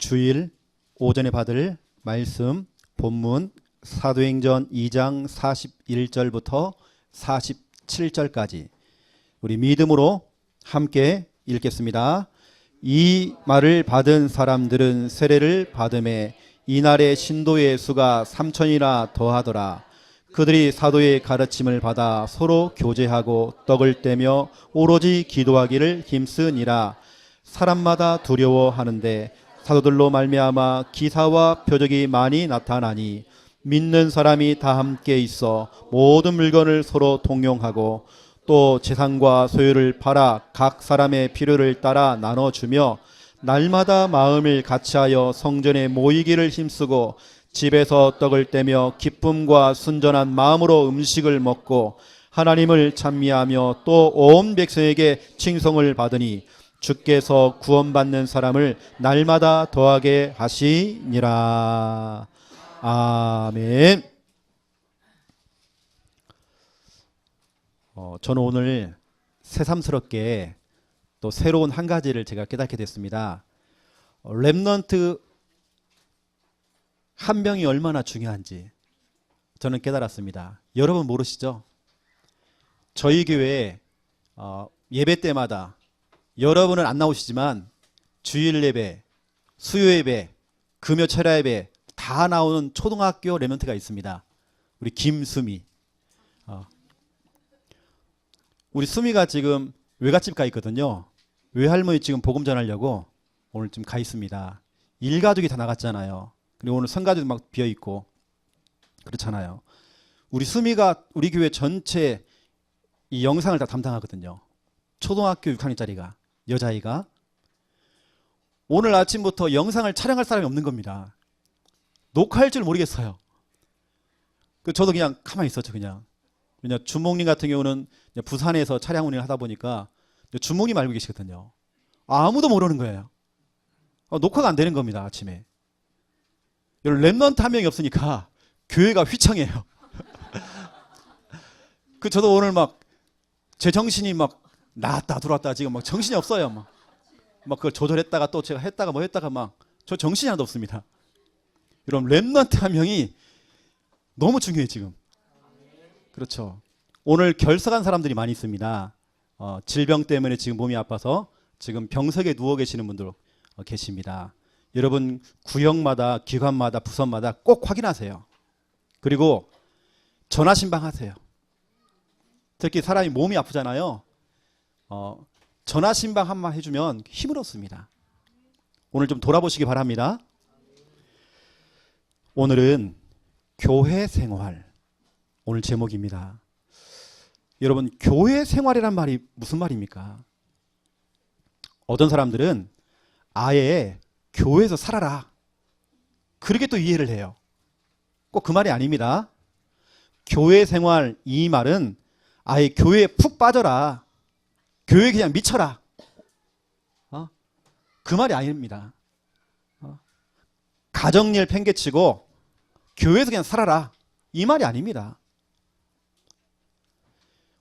주일 오전에 받을 말씀 본문 사도행전 2장 41절부터 47절까지 우리 믿음으로 함께 읽겠습니다. 이 말을 받은 사람들은 세례를 받음에 이날의 신도의 수가 3천이나 더하더라. 그들이 사도의 가르침을 받아 서로 교제하고 떡을 떼며 오로지 기도하기를 힘쓰니라. 사람마다 두려워하는데 사도들로 말미암아 기사와 표적이 많이 나타나니 믿는 사람이 다 함께 있어 모든 물건을 서로 통용하고 또 재산과 소유를 팔아 각 사람의 필요를 따라 나눠주며 날마다 마음을 같이하여 성전에 모이기를 힘쓰고 집에서 떡을 떼며 기쁨과 순전한 마음으로 음식을 먹고 하나님을 찬미하며 또 온 백성에게 칭송을 받으니 주께서 구원받는 사람을 날마다 더하게 하시니라. 아멘. 저는 오늘 새삼스럽게 또 새로운 한 가지를 제가 깨닫게 됐습니다. 렘넌트 한 명이 얼마나 중요한지 저는 깨달았습니다. 여러분 모르시죠? 저희 교회 예배 때마다 여러분은 안 나오시지만 주일 예배, 수요 예배, 금요 철야 예배 다 나오는 초등학교 렘넌트가 있습니다. 우리 김수미. 우리 수미가 지금 외갓집 가 있거든요. 외할머니 지금 복음 전하려고 오늘 좀 가 있습니다. 일가족이 다 나갔잖아요. 그리고 오늘 성가대도 막 비어 있고 그렇잖아요. 우리 수미가 우리 교회 전체 이 영상을 다 담당하거든요. 초등학교 6학년짜리가 여자아이가 오늘 아침부터 영상을 촬영할 사람이 없는 겁니다. 녹화할 줄 모르겠어요. 저도 그냥 가만히 있었죠. 그냥 주목님 같은 경우는 부산에서 차량 운행을 하다 보니까 주목님 알고 계시거든요. 아무도 모르는 거예요. 녹화가 안 되는 겁니다. 아침에 여러분 렘넌트 한 명이 없으니까 교회가 휘청해요. 저도 오늘 막 제 정신이 막 나왔다 들어왔다 지금 막 정신이 없어요. 막 그걸 조절했다가 또 제가 했다가 뭐 했다가 막 저 정신이 하나도 없습니다. 여러분 렘넌트 한 명이 너무 중요해 지금. 그렇죠. 오늘 결석한 사람들이 많이 있습니다. 질병 때문에 지금 몸이 아파서 지금 병석에 누워 계시는 분들 계십니다. 여러분 구역마다 기관마다 부서마다 꼭 확인하세요. 그리고 전화신방하세요. 특히 사람이 몸이 아프잖아요. 전화신방 한번 해주면 힘을 얻습니다. 오늘 좀 돌아보시기 바랍니다. 오늘은 교회 생활 오늘 제목입니다. 여러분 교회 생활이란 말이 무슨 말입니까? 어떤 사람들은 아예 교회에서 살아라 그렇게 또 이해를 해요. 꼭 그 말이 아닙니다. 교회 생활 이 말은 아예 교회에 푹 빠져라, 교회에 그냥 미쳐라, 그 말이 아닙니다. 가정일 팽개치고 교회에서 그냥 살아라 이 말이 아닙니다.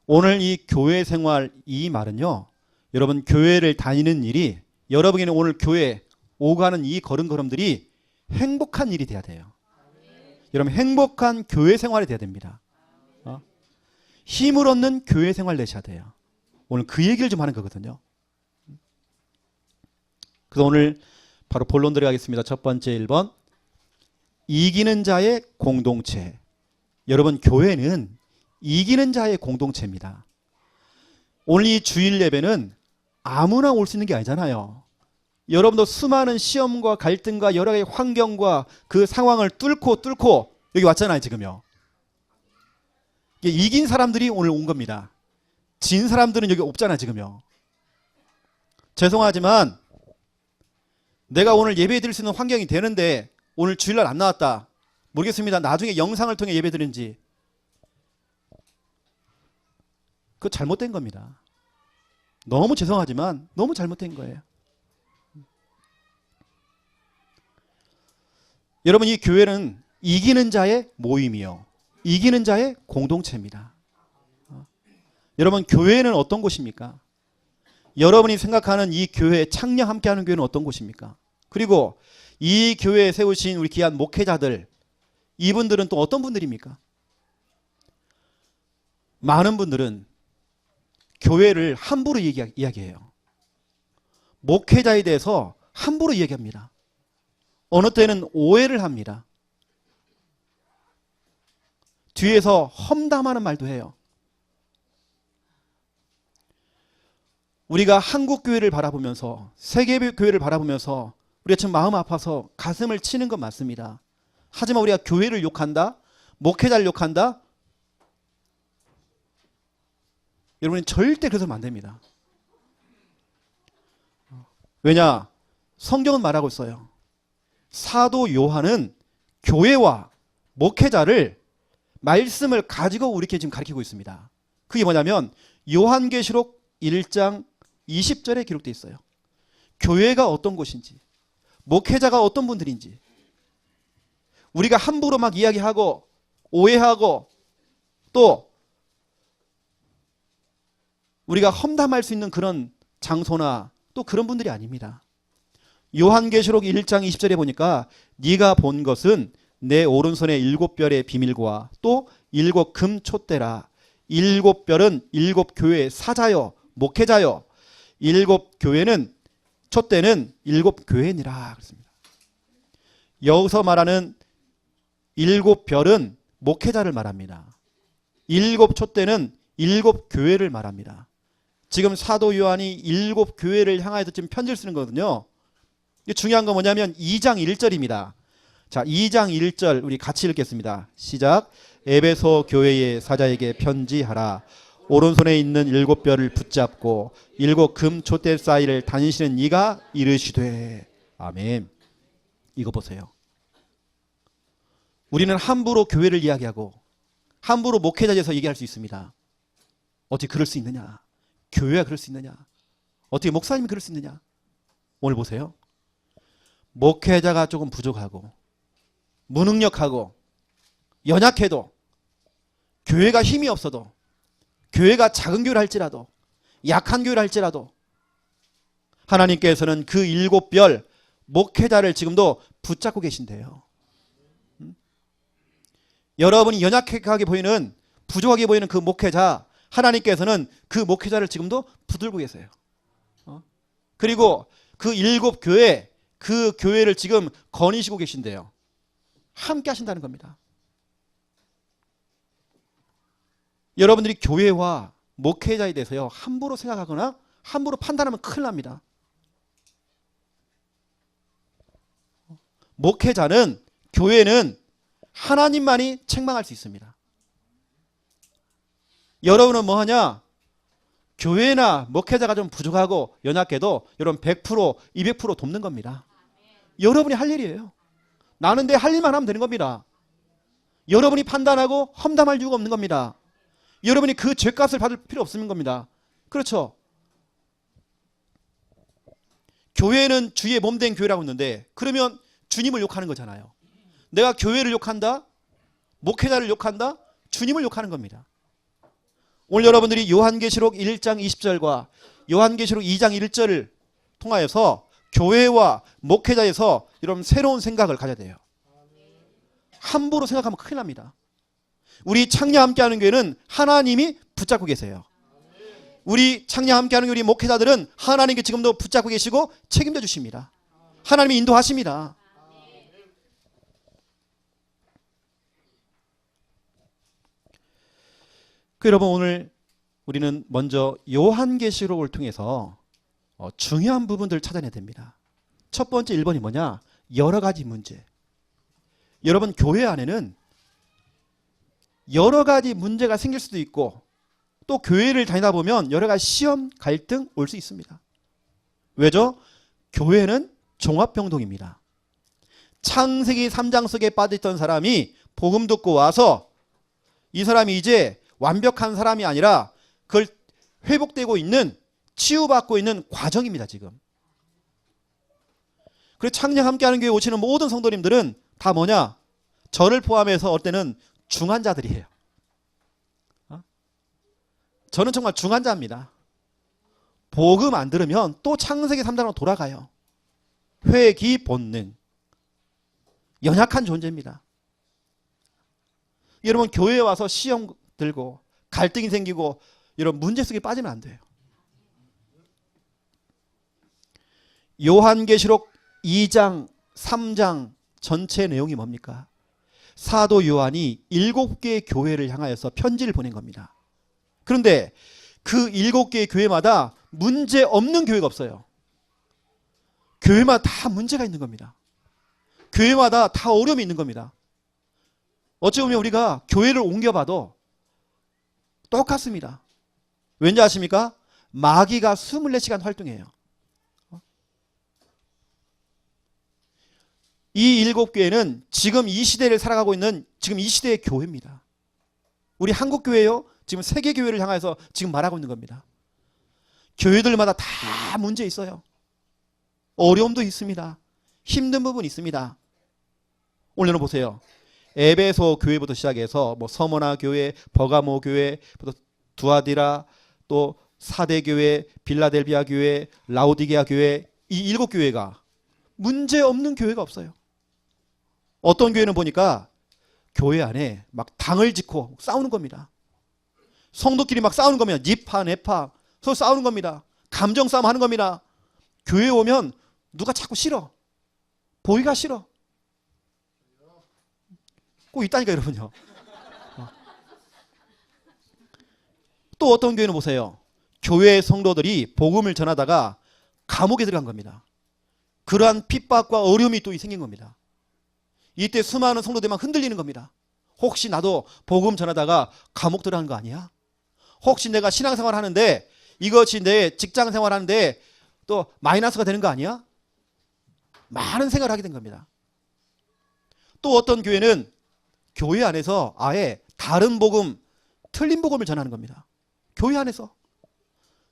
오늘 이 교회 생활 이 말은요, 여러분 교회를 다니는 일이 여러분에게는 오늘 교회 오고 가는 이 걸음걸음들이 행복한 일이 돼야 돼요. 여러분 행복한 교회 생활이 돼야 됩니다. 힘을 얻는 교회 생활 내셔야 돼요. 오늘 그 얘기를 좀 하는 거거든요. 그래서 오늘 바로 본론 들어가겠습니다. 첫 번째 1번 이기는 자의 공동체. 여러분 교회는 이기는 자의 공동체입니다. 오늘 이 주일 예배는 아무나 올 수 있는 게 아니잖아요. 여러분도 수많은 시험과 갈등과 여러 가지 환경과 그 상황을 뚫고 여기 왔잖아요. 지금요. 이긴 사람들이 오늘 온 겁니다. 진 사람들은 여기 없잖아요. 지금요. 죄송하지만 내가 오늘 예배 드릴 수 있는 환경이 되는데 오늘 주일날 안 나왔다. 모르겠습니다. 나중에 영상을 통해 예배 드리는지. 그거 잘못된 겁니다. 너무 죄송하지만 너무 잘못된 거예요. 여러분 이 교회는 이기는 자의 모임이요, 이기는 자의 공동체입니다. 여러분 교회는 어떤 곳입니까? 여러분이 생각하는 이 교회, 창녕 함께하는 교회는 어떤 곳입니까? 그리고 이 교회에 세우신 우리 귀한 목회자들, 이분들은 또 어떤 분들입니까? 많은 분들은 교회를 함부로 이야기해요. 목회자에 대해서 함부로 이야기합니다. 어느 때는 오해를 합니다. 뒤에서 험담하는 말도 해요. 우리가 한국 교회를 바라보면서, 세계 교회를 바라보면서 우리가 지금 마음 아파서 가슴을 치는 건 맞습니다. 하지만 우리가 교회를 욕한다, 목회자를 욕한다, 여러분이 절대 그래서는 안 됩니다. 왜냐? 성경은 말하고 있어요. 사도 요한은 교회와 목회자를, 말씀을 가지고 우리에게 지금 가르치고 있습니다. 그게 뭐냐면 요한계시록 1장 20절에 기록되어 있어요. 교회가 어떤 곳인지, 목회자가 어떤 분들인지, 우리가 함부로 막 이야기하고 오해하고 또 우리가 험담할 수 있는 그런 장소나 또 그런 분들이 아닙니다. 요한계시록 1장 20절에 보니까 네가 본 것은 내 오른손에 7별의 비밀과 또 7금 촛대라. 7별은 7교회의 사자요, 목회자요. 7교회는, 촛대는 7교회니라 그랬습니다. 여기서 말하는 7별은 목회자를 말합니다. 7촛대는 7교회를 말합니다. 지금 사도 요한이 7교회를 향하여서 지금 편지를 쓰는 거거든요. 중요한 건 뭐냐면 2장 1절입니다. 자, 2장 1절 우리 같이 읽겠습니다. 시작. 에베소 교회의 사자에게 편지하라. 오른손에 있는 7별을 붙잡고 7금 촛대 사이를 다니시는 이가 이르시되. 아멘. 이거 보세요. 우리는 함부로 교회를 이야기하고 함부로 목회자에 대해서 얘기할 수 있습니다. 어떻게 그럴 수 있느냐? 교회가 그럴 수 있느냐? 어떻게 목사님이 그럴 수 있느냐? 오늘 보세요. 목회자가 조금 부족하고 무능력하고 연약해도, 교회가 힘이 없어도, 교회가 작은 교회를 할지라도, 약한 교회를 할지라도 하나님께서는 그 7별 목회자를 지금도 붙잡고 계신대요. 여러분이 연약하게 보이는, 부족하게 보이는 그 목회자, 하나님께서는 그 목회자를 지금도 붙들고 계세요. 그리고 그 7교회, 그 교회를 지금 거니시고 계신대요. 함께 하신다는 겁니다. 여러분들이 교회와 목회자에 대해서요, 함부로 생각하거나 함부로 판단하면 큰일 납니다. 목회자는, 교회는 하나님만이 책망할 수 있습니다. 여러분은 뭐하냐? 교회나 목회자가 좀 부족하고 연약해도 여러분 100%, 200% 돕는 겁니다. 여러분이 할 일이에요. 나는 내 할 일만 하면 되는 겁니다. 여러분이 판단하고 험담할 이유가 없는 겁니다. 여러분이 그 죄값을 받을 필요 없는 겁니다. 그렇죠? 교회는 주의 몸된 교회라고 했는데 그러면 주님을 욕하는 거잖아요. 내가 교회를 욕한다? 목회자를 욕한다? 주님을 욕하는 겁니다. 오늘 여러분들이 요한계시록 1장 20절과 요한계시록 2장 1절을 통하여서 교회와 목회자에서 여러분 새로운 생각을 가져야 돼요. 함부로 생각하면 큰일 납니다. 우리 창녀 함께하는 교회는 하나님이 붙잡고 계세요. 우리 창녀 함께하는 우리 목회자들은 하나님께 지금도 붙잡고 계시고 책임져 주십니다. 하나님이 인도하십니다. 여러분, 오늘 우리는 먼저 요한계시록을 통해서 중요한 부분들을 찾아내야 됩니다. 첫 번째 1번이 뭐냐? 여러 가지 문제. 여러분, 교회 안에는 여러 가지 문제가 생길 수도 있고 또 교회를 다니다 보면 여러 가지 시험, 갈등 올 수 있습니다. 왜죠? 교회는 종합병동입니다. 창세기 3장 속에 빠져있던 사람이 복음 듣고 와서 이 사람이 이제 완벽한 사람이 아니라 그걸 회복되고 있는, 치유받고 있는 과정입니다, 지금. 그래서 창녕 함께하는 교회에 오시는 모든 성도님들은 다 뭐냐? 저를 포함해서 어떨 때는 중환자들이에요. 저는 정말 중환자입니다. 복음 안 들으면 또 창세기 3장으로 돌아가요. 회귀 본능. 연약한 존재입니다. 여러분 교회에 와서 시험 들고 갈등이 생기고 이런 문제 속에 빠지면 안 돼요. 요한계시록 2장, 3장 전체 내용이 뭡니까? 사도 요한이 7개의 교회를 향하여서 편지를 보낸 겁니다. 그런데 그 7개의 교회마다 문제 없는 교회가 없어요. 교회마다 다 문제가 있는 겁니다. 교회마다 다 어려움이 있는 겁니다. 어찌 보면 우리가 교회를 옮겨봐도 똑같습니다. 왠지 아십니까? 마귀가 24시간 활동해요. 이 7교회는 지금 이 시대를 살아가고 있는 지금 이 시대의 교회입니다. 우리 한국교회요, 지금 세계교회를 향해서 지금 말하고 있는 겁니다. 교회들마다 다 문제 있어요. 어려움도 있습니다. 힘든 부분이 있습니다. 오늘은 보세요. 에베소 교회부터 시작해서 뭐 서머나 교회, 버가모 교회, 두아디라, 또 사대 교회, 빌라델비아 교회, 라오디게아 교회, 이 7교회가 문제 없는 교회가 없어요. 어떤 교회는 보니까 교회 안에 막 당을 짓고 싸우는 겁니다. 성도끼리 막 싸우는 겁니다. 니파, 네파 서로 싸우는 겁니다. 감정 싸움 하는 겁니다. 교회에 오면 누가 자꾸 싫어. 보기가 싫어. 꼭 있다니까 여러분요. 또 어떤 교회는 보세요. 교회 성도들이 복음을 전하다가 감옥에 들어간 겁니다. 그러한 핍박과 어려움이 또 생긴 겁니다. 이때 수많은 성도들이 막 흔들리는 겁니다. 혹시 나도 복음 전하다가 감옥 들어간 거 아니야? 혹시 내가 신앙생활 하는데 이것이 내 직장생활 하는데 또 마이너스가 되는 거 아니야? 많은 생각을 하게 된 겁니다. 또 어떤 교회는 교회 안에서 아예 다른 복음, 틀린 복음을 전하는 겁니다. 교회 안에서.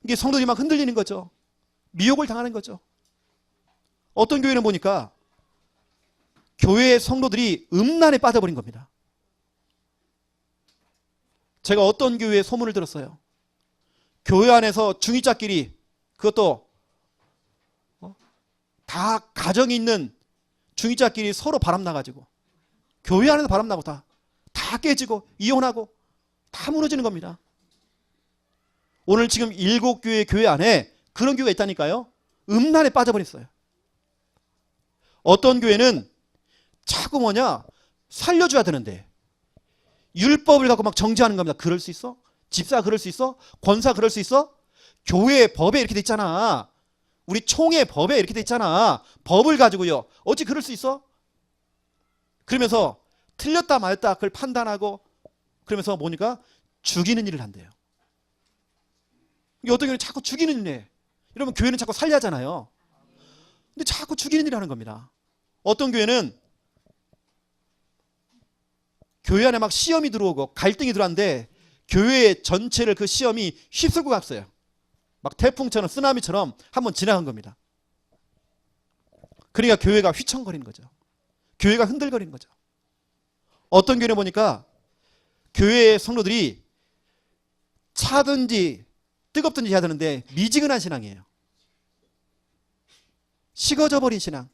이게 성도들이 막 흔들리는 거죠. 미혹을 당하는 거죠. 어떤 교회는 보니까 교회의 성도들이 음란에 빠져버린 겁니다. 제가 어떤 교회의 소문을 들었어요. 교회 안에서 중위자끼리, 그것도 다 가정이 있는 중위자끼리 서로 바람나가지고 교회 안에서 바람나고 다 깨지고 이혼하고 다 무너지는 겁니다. 오늘 지금 7교회 교회 안에 그런 교회가 있다니까요. 음란에 빠져버렸어요. 어떤 교회는 자꾸 살려줘야 되는데 율법을 갖고 막 정지하는 겁니다. 그럴 수 있어? 집사 그럴 수 있어? 권사 그럴 수 있어? 교회 법에 이렇게 돼 있잖아. 우리 총회 법에 이렇게 돼 있잖아. 법을 가지고요. 어찌 그럴 수 있어? 그러면서 틀렸다 말다 그걸 판단하고 그러면서 뭐니까 죽이는 일을 한대요. 어떤 교회는 자꾸 죽이는 일이네. 이러면 교회는 자꾸 살려야 하잖아요. 근데 자꾸 죽이는 일을 하는 겁니다. 어떤 교회는 교회 안에 막 시험이 들어오고 갈등이 들어왔는데 교회 전체를 그 시험이 휩쓸고 갔어요. 막 태풍처럼 쓰나미처럼 한번 지나간 겁니다. 그러니까 교회가 휘청거리는 거죠. 교회가 흔들거리는 거죠. 어떤 교회는 보니까 교회의 성도들이 차든지 뜨겁든지 해야 되는데 미지근한 신앙이에요. 식어져 버린 신앙.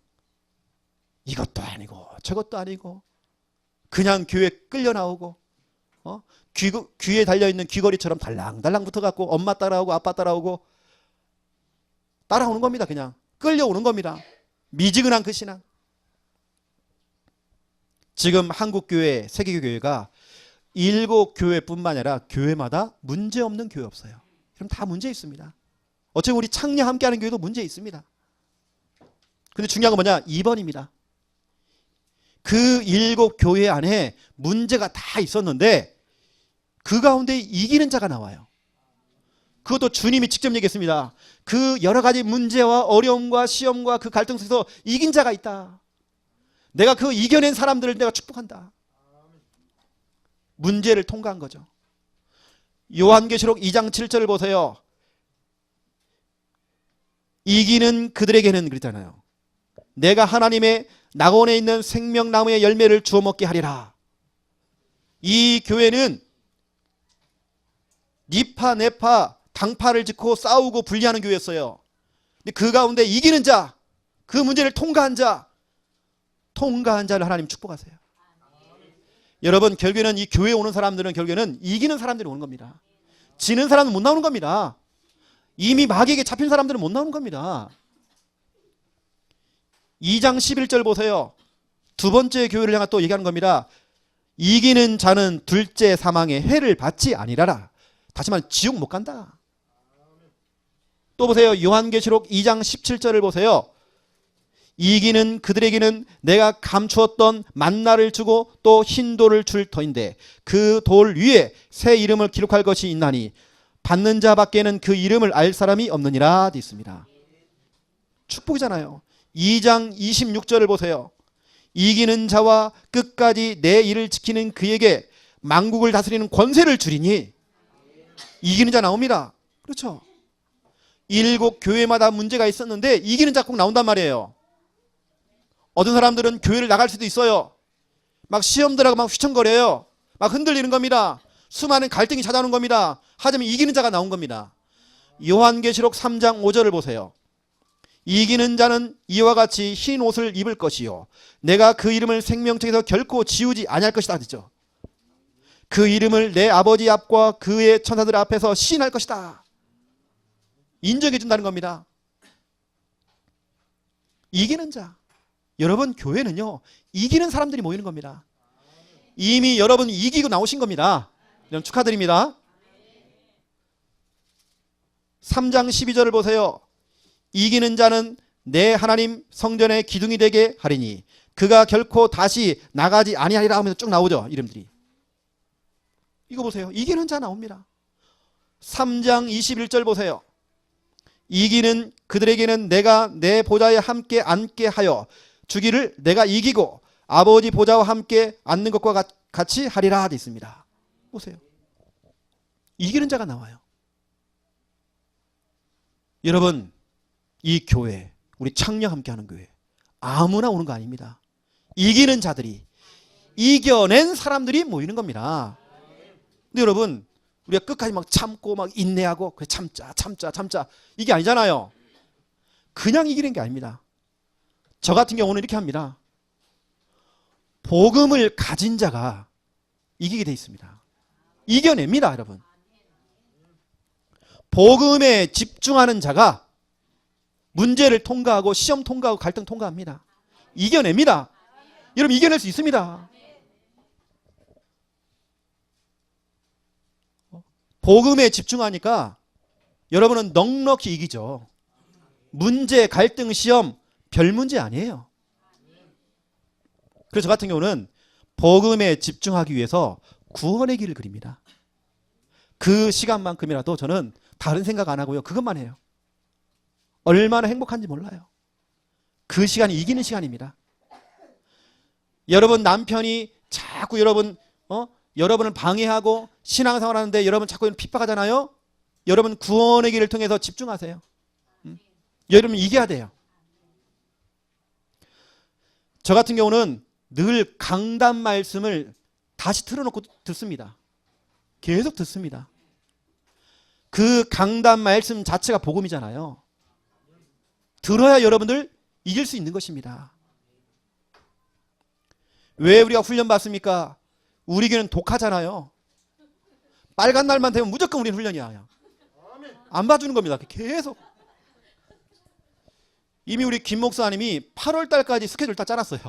이것도 아니고 저것도 아니고 그냥 교회 끌려 나오고 귀에 달려있는 귀걸이처럼 달랑달랑 붙어갖고 엄마 따라오고 아빠 따라오고 따라오는 겁니다. 그냥 끌려오는 겁니다. 미지근한 그 신앙. 지금 한국교회, 세계교회가 7교회뿐만 아니라 교회마다 문제 없는 교회 없어요. 그럼 다 문제 있습니다. 어차피 우리 창녀 함께하는 교회도 문제 있습니다. 근데 중요한 건 뭐냐? 2번입니다. 그 7교회 안에 문제가 다 있었는데 그 가운데 이기는 자가 나와요. 그것도 주님이 직접 얘기했습니다. 그 여러 가지 문제와 어려움과 시험과 그 갈등 속에서 이긴 자가 있다. 내가 그 이겨낸 사람들을 내가 축복한다. 문제를 통과한 거죠. 요한계시록 2장 7절을 보세요. 이기는 그들에게는 그랬잖아요. 내가 하나님의 낙원에 있는 생명나무의 열매를 주워 먹게 하리라. 이 교회는 니파, 네파, 당파를 짓고 싸우고 분리하는 교회였어요. 근데 그 가운데 이기는 자, 그 문제를 통과한 자, 통과한 자를 하나님 축복하세요. 여러분, 결국에는 이 교회에 오는 사람들은 결국에는 이기는 사람들이 오는 겁니다. 지는 사람은 못 나오는 겁니다. 이미 마귀에게 잡힌 사람들은 못 나오는 겁니다. 2장 11절 보세요. 두 번째 교회를 향해 또 얘기하는 겁니다. 이기는 자는 둘째 사망의 해를 받지 아니라라. 다시 말해 지옥 못 간다. 또 보세요. 요한계시록 2장 17절을 보세요. 이기는 그들에게는 내가 감추었던 만나를 주고 또 흰 돌을 줄 터인데 그 돌 위에 새 이름을 기록할 것이 있나니 받는 자밖에는 그 이름을 알 사람이 없느니라 되어 있습니다. 축복이잖아요. 2장 26절을 보세요. 이기는 자와 끝까지 내 일을 지키는 그에게 만국을 다스리는 권세를 주리니. 이기는 자 나옵니다. 그렇죠. 7교회마다 문제가 있었는데 이기는 자 꼭 나온단 말이에요. 어떤 사람들은 교회를 나갈 수도 있어요. 막 시험들하고 막 휘청거려요. 막 흔들리는 겁니다. 수많은 갈등이 찾아오는 겁니다. 하지만 이기는 자가 나온 겁니다. 요한계시록 3장 5절을 보세요. 이기는 자는 이와 같이 흰 옷을 입을 것이요 내가 그 이름을 생명책에서 결코 지우지 아니할 것이다 그랬죠. 그 이름을 내 아버지 앞과 그의 천사들 앞에서 시인할 것이다. 인정해 준다는 겁니다. 이기는 자. 여러분, 교회는요 이기는 사람들이 모이는 겁니다. 이미 여러분 이기고 나오신 겁니다. 여러분 축하드립니다. 3장 12절을 보세요. 이기는 자는 내 하나님 성전의 기둥이 되게 하리니 그가 결코 다시 나가지 아니하리라 하면서 쭉 나오죠. 이름들이. 이거 보세요. 이기는 자 나옵니다. 3장 21절 보세요. 이기는 그들에게는 내가 내 보좌에 함께 앉게 하여 주기를 내가 이기고 아버지 보좌와 함께 앉는 것과 같이 하리라 되어 있습니다. 보세요. 이기는 자가 나와요. 여러분, 이 교회, 우리 창녕 함께하는 교회 아무나 오는 거 아닙니다. 이기는 자들이, 이겨낸 사람들이 모이는 겁니다. 근데 여러분, 우리가 끝까지 막 참고 막 인내하고 그래 참자 이게 아니잖아요. 그냥 이기는 게 아닙니다. 저 같은 경우는 이렇게 합니다. 복음을 가진 자가 이기게 돼 있습니다. 이겨냅니다, 여러분. 복음에 집중하는 자가 문제를 통과하고 시험 통과하고 갈등 통과합니다. 이겨냅니다. 여러분, 이겨낼 수 있습니다. 복음에 집중하니까 여러분은 넉넉히 이기죠. 문제, 갈등, 시험 별 문제 아니에요. 그래서 저 같은 경우는 복음에 집중하기 위해서 구원의 길을 그립니다. 그 시간만큼이라도 저는 다른 생각 안 하고요. 그것만 해요. 얼마나 행복한지 몰라요. 그 시간이 이기는 시간입니다. 여러분 남편이 자꾸 여러분을 방해하고 신앙생활 하는데 여러분 자꾸 핍박하잖아요. 여러분 구원의 길을 통해서 집중하세요. 여러분 이겨야 돼요. 저 같은 경우는 늘 강단 말씀을 다시 틀어놓고 듣습니다. 계속 듣습니다. 그 강단 말씀 자체가 복음이잖아요. 들어야 여러분들 이길 수 있는 것입니다. 왜 우리가 훈련 받습니까? 우리 교회는 독하잖아요. 빨간 날만 되면 무조건 우리는 훈련이야. 안 봐주는 겁니다. 계속. 이미 우리 김 목사님이 8월 달까지 스케줄 다 짜놨어요.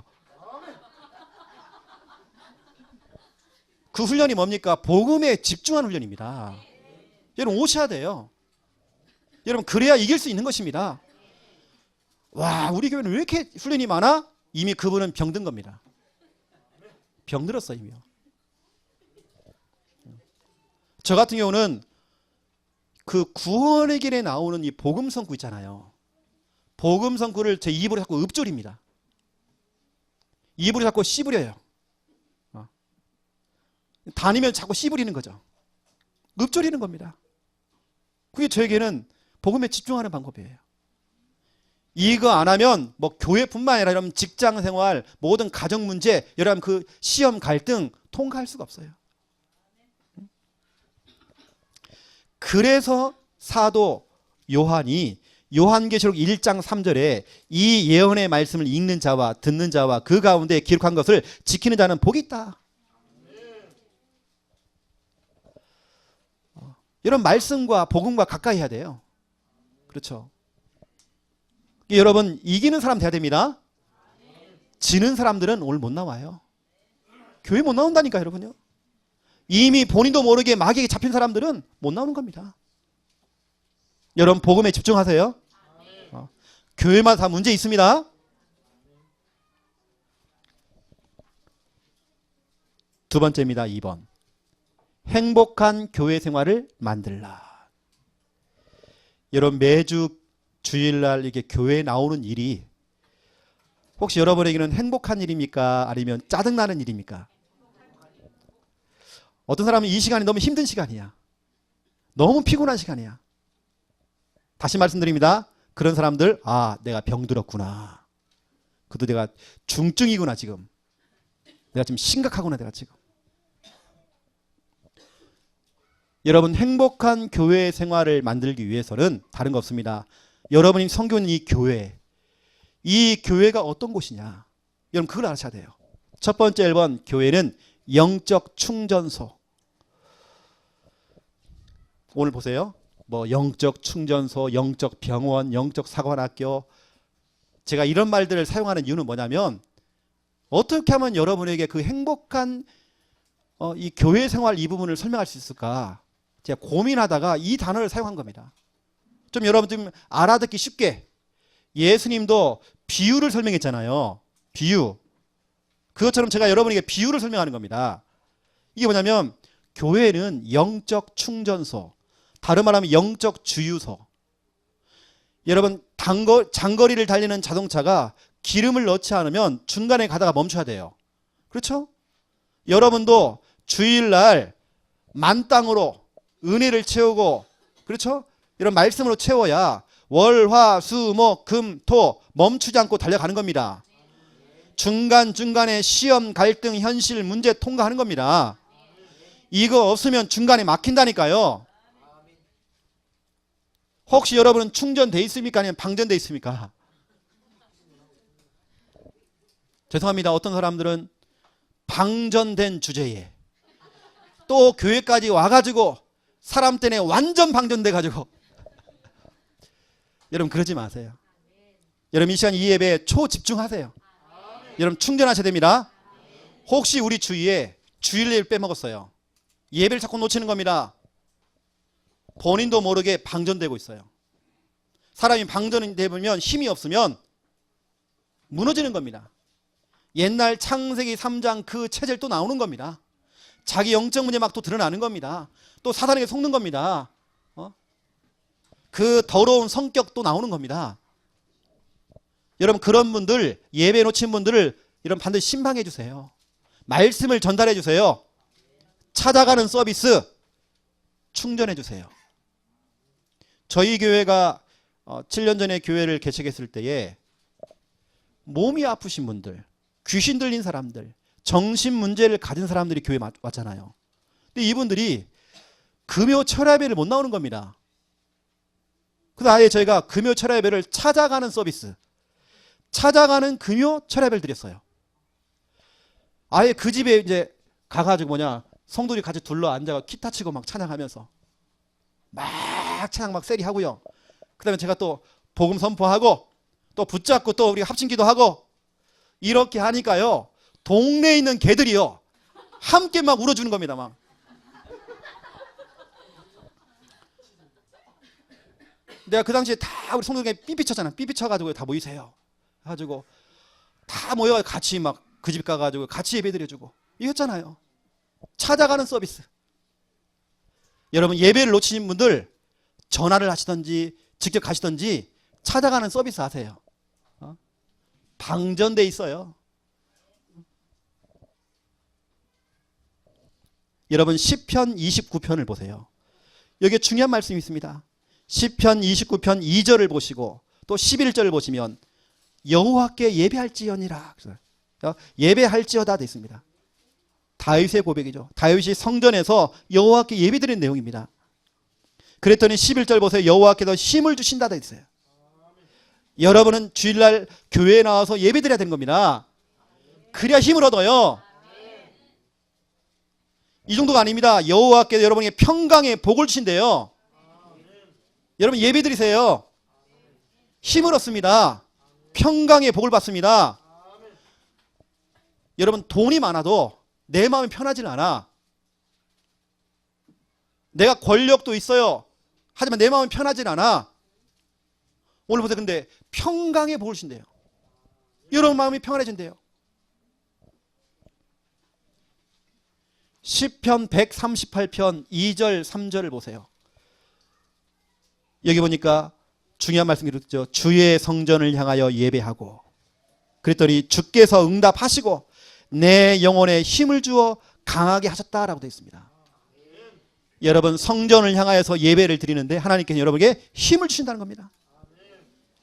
그 훈련이 뭡니까? 복음에 집중하는 훈련입니다. 여러분 오셔야 돼요. 여러분 그래야 이길 수 있는 것입니다. 와, 우리 교회는 왜 이렇게 훈련이 많아? 이미 그분은 병든 겁니다. 병들었어 이미요. 저 같은 경우는 그 구원의 길에 나오는 이 복음성구 있잖아요. 복음성구를 제 입으로 자꾸 읊조립니다. 입으로 자꾸 씹으려요. 다니면 자꾸 씹으리는 거죠. 읊조리는 겁니다. 그게 저에게는 복음에 집중하는 방법이에요. 이거 안 하면 뭐 교회뿐만 아니라 여러분 직장 생활, 모든 가정 문제, 여러분 그 시험 갈등 통과할 수가 없어요. 그래서 사도 요한이 요한계시록 1장 3절에 이 예언의 말씀을 읽는 자와 듣는 자와 그 가운데 기록한 것을 지키는 자는 복이 있다. 이런 말씀과 복음과 가까이 해야 돼요. 그렇죠. 여러분, 이기는 사람 돼야 됩니다. 지는 사람들은 오늘 못 나와요. 교회 못 나온다니까 여러분요. 이미 본인도 모르게 마귀에게 잡힌 사람들은 못 나오는 겁니다. 여러분, 복음에 집중하세요. 교회마다 다 문제 있습니다. 두 번째입니다. 2번. 행복한 교회 생활을 만들라. 여러분, 매주 주일날 이렇게 교회에 나오는 일이 혹시 여러분에게는 행복한 일입니까? 아니면 짜증나는 일입니까? 어떤 사람은 이 시간이 너무 힘든 시간이야. 너무 피곤한 시간이야. 다시 말씀드립니다. 그런 사람들, 아, 내가 병들었구나. 그것도 내가 중증이구나 지금. 내가 지금 심각하구나 내가 지금. 여러분, 행복한 교회 생활을 만들기 위해서는 다른 거 없습니다. 여러분이 섬기는 이 교회가 어떤 곳이냐. 여러분, 그걸 아셔야 돼요. 첫 번째 1번, 교회는 영적 충전소. 오늘 보세요. 뭐 영적 충전소, 영적 병원, 영적 사관학교. 제가 이런 말들을 사용하는 이유는 뭐냐면 어떻게 하면 여러분에게 그 행복한 이 교회 생활 이 부분을 설명할 수 있을까? 제가 고민하다가 이 단어를 사용한 겁니다. 좀 여러분 좀 알아듣기 쉽게. 예수님도 비유를 설명했잖아요. 비유. 그것처럼 제가 여러분에게 비유를 설명하는 겁니다. 이게 뭐냐면 교회는 영적 충전소, 다른 말하면 영적 주유소. 여러분, 장거리를 달리는 자동차가 기름을 넣지 않으면 중간에 가다가 멈춰야 돼요. 그렇죠? 여러분도 주일날 만땅으로 은혜를 채우고, 그렇죠? 이런 말씀으로 채워야 월, 화, 수, 목, 금, 토 멈추지 않고 달려가는 겁니다. 중간중간에 시험, 갈등, 현실, 문제 통과하는 겁니다. 이거 없으면 중간에 막힌다니까요. 혹시 여러분은 충전돼 있습니까? 아니면 방전돼 있습니까? 죄송합니다. 어떤 사람들은 방전된 주제에 또 교회까지 와가지고 사람 때문에 완전 방전돼 가지고 여러분, 그러지 마세요. 여러분, 이 시간 이 예배에 초집중하세요. 여러분, 충전하셔야 됩니다. 혹시 우리 주위에 주일 예배 빼먹었어요. 예배를 자꾸 놓치는 겁니다. 본인도 모르게 방전되고 있어요. 사람이 방전되면 힘이 없으면 무너지는 겁니다. 옛날 창세기 3장 그 체질 또 나오는 겁니다. 자기 영적 문제 막 또 드러나는 겁니다. 또 사단에게 속는 겁니다. 그 더러운 성격도 나오는 겁니다. 여러분, 그런 분들, 예배 놓친 분들을 여러분 반드시 신방해 주세요. 말씀을 전달해 주세요. 찾아가는 서비스 충전해 주세요. 저희 교회가 7년 전에 교회를 개척했을 때에 몸이 아프신 분들, 귀신 들린 사람들, 정신 문제를 가진 사람들이 교회에 왔잖아요. 근데 이분들이 금요 철야배를 못 나오는 겁니다. 그래서 아예 저희가 금요 철야배를 찾아가는 서비스, 찾아가는 금요 철야배를 드렸어요. 아예 그 집에 이제 가가지고 성도들이 같이 둘러 앉아가 기타 치고 막 찬양하면서 막 찬양 막 세리 하고요. 그 다음에 제가 또 복음 선포하고 또 붙잡고 또 우리 합심기도 하고 이렇게 하니까요, 동네에 있는 개들이요 함께 막 울어주는 겁니다. 막 내가 그 당시에 다 우리 성도들에게 삐삐 쳤잖아. 삐삐 쳐가지고 다 모이세요 가지고 다 모여가지고 같이 막 그 집 가가지고 같이 예배 드려주고 이랬잖아요. 찾아가는 서비스. 여러분, 예배를 놓치신 분들 전화를 하시든지 직접 가시든지 찾아가는 서비스 하세요. 방전돼 있어요. 여러분, 시편 29편을 보세요. 여기에 중요한 말씀이 있습니다. 시편 29편 2절을 보시고 또 11절을 보시면 여호와께 예배할지언이라, 예배할지어다 되어 있습니다. 다윗의 고백이죠. 다윗이 성전에서 여호와께 예배드리는 내용입니다. 그랬더니 11절 보세요. 여호와께서 힘을 주신다 되어 있어요. 여러분은 주일날 교회에 나와서 예배드려야 되는 겁니다. 그래야 힘을 얻어요. 이 정도가 아닙니다. 여호와께서 여러분에게 평강의 복을 주신대요. 여러분 예배드리세요. 힘을 얻습니다. 평강의 복을 받습니다. 여러분 돈이 많아도 내 마음이 편하지는 않아. 내가 권력도 있어요. 하지만 내 마음이 편하지는 않아. 오늘 보세요. 근데 평강의 복을 주신대요. 여러분 마음이 평안해진대요. 시편 138편 2절 3절을 보세요. 여기 보니까 중요한 말씀이 있죠. 주의 성전을 향하여 예배하고 그랬더니 주께서 응답하시고 내 영혼에 힘을 주어 강하게 하셨다라고 되어 있습니다. 여러분 성전을 향하여서 예배를 드리는데 하나님께서 여러분에게 힘을 주신다는 겁니다.